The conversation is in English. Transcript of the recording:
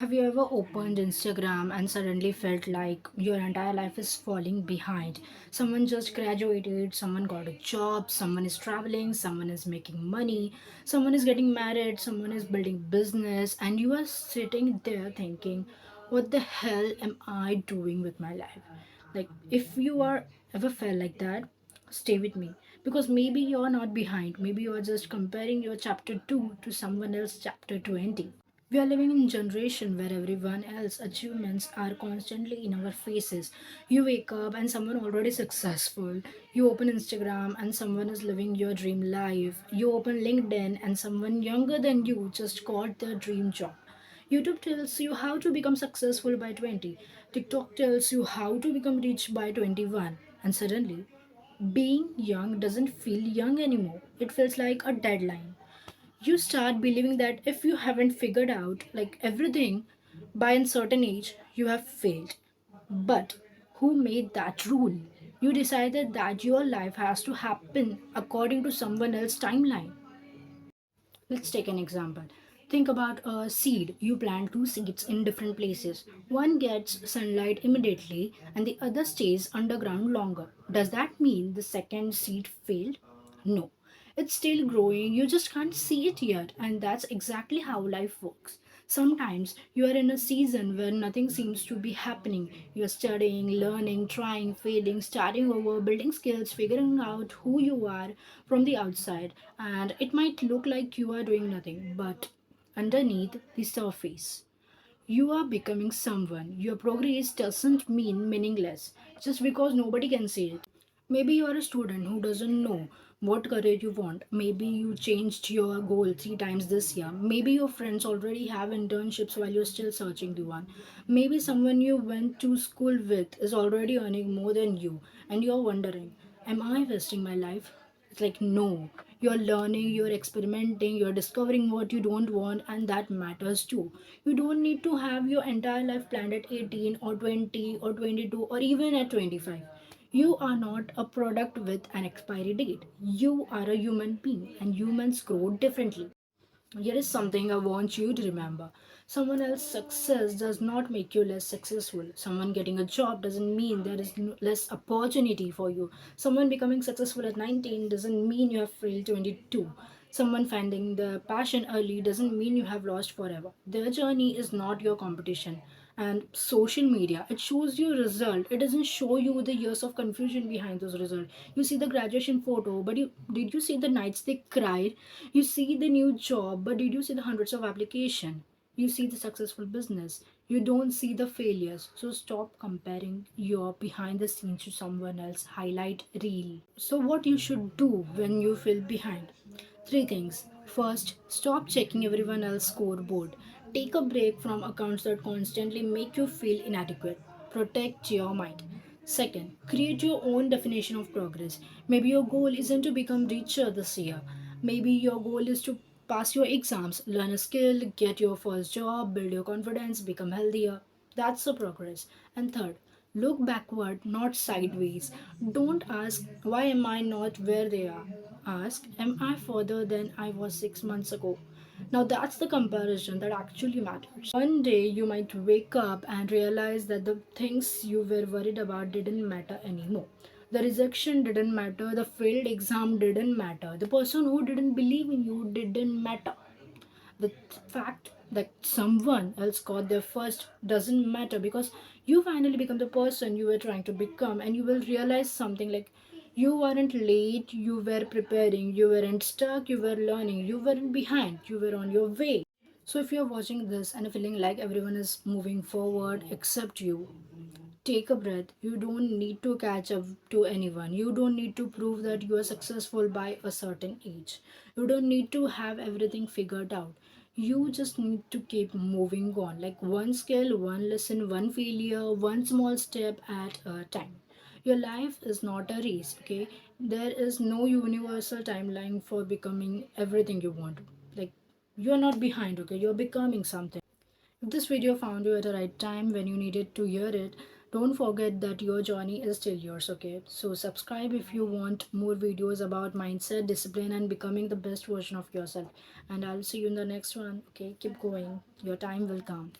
Have you ever opened Instagram and suddenly felt like your entire life is falling behind? Someone just graduated, someone got a job, someone is traveling, someone is making money, someone is getting married, someone is building business, and you are sitting there thinking, what the hell am I doing with my life? Like, if you are ever felt like that, stay with me because maybe you're not behind, maybe you are just comparing your chapter 2 to someone else chapter 20. We are living in a generation where everyone else's achievements are constantly in our faces. You wake up and someone already successful. You open Instagram and someone is living your dream life. You open LinkedIn and someone younger than you just got their dream job. YouTube tells you how to become successful by 20. TikTok tells you how to become rich by 21. And suddenly, being young doesn't feel young anymore. It feels like a deadline. You start believing that if you haven't figured out like everything by a certain age, you have failed. But who made that rule? You decided that your life has to happen according to someone else's timeline. Let's take an example. Think about a seed. You plant two seeds in different places. One gets sunlight immediately and the other stays underground longer. Does that mean the second seed failed? No. It's still growing, you just can't see it yet, and that's exactly how life works. Sometimes you are in a season where nothing seems to be happening. You're studying, learning, trying, failing, starting over, building skills, figuring out who you are from the outside, and it might look like you are doing nothing, but underneath the surface, you are becoming someone. Your progress doesn't mean meaningless just because nobody can see it. Maybe you are a student who doesn't know what career you want. Maybe you changed your goal 3 times this year. Maybe your friends already have internships while you're still searching the one. Maybe someone you went to school with is already earning more than you and you're wondering, am I wasting my life? It's like, no, you're learning, you're experimenting, you're discovering what you don't want, and that matters too. You don't need to have your entire life planned at 18 or 20 or 22 or even at 25. You are not a product with an expiry date. You are a human being, and humans grow differently. Here is something I want you to remember. Someone else's success does not make you less successful. Someone getting a job doesn't mean there is less opportunity for you. Someone becoming successful at 19 doesn't mean you have failed 22. Someone finding the passion early doesn't mean you have lost forever. Their journey is not your competition. And social media, it shows you a result. It doesn't show you the years of confusion behind those results. You see the graduation photo, but did you see the nights they cried? You see the new job, but did you see the hundreds of application? You see the successful business. You don't see the failures. So stop comparing your behind the scenes to someone else highlight reel. So what you should do when you feel behind? Three things. First, stop checking everyone else's scoreboard. Take a break from accounts that constantly make you feel inadequate. Protect your mind. Second, create your own definition of progress. Maybe your goal isn't to become richer this year. Maybe your goal is to pass your exams, learn a skill, get your first job, build your confidence, become healthier. That's the progress. And third, look backward, not sideways. Don't ask, why am I not where they are? Ask, am I further than I was 6 months ago? Now that's the comparison that actually matters. One day you might wake up and realize that the things you were worried about didn't matter anymore. The rejection didn't matter, the failed exam didn't matter, the person who didn't believe in you didn't matter. The fact that someone else got there first doesn't matter because you finally become the person you were trying to become, and you will realize something like you weren't late, you were preparing, you weren't stuck, you were learning, you weren't behind, you were on your way. So if you're watching this and feeling like everyone is moving forward except you, take a breath. You don't need to catch up to anyone. You don't need to prove that you are successful by a certain age. You don't need to have everything figured out. You just need to keep moving on. Like one skill, one lesson, one failure, one small step at a time. Your life is not a race, okay? There is no universal timeline for becoming everything you want. Like, you're not behind, okay? You're becoming something. If this video found you at the right time when you needed to hear it, don't forget that your journey is still yours, okay? So subscribe if you want more videos about mindset, discipline, and becoming the best version of yourself. And I'll see you in the next one, okay? Keep going. Your time will come.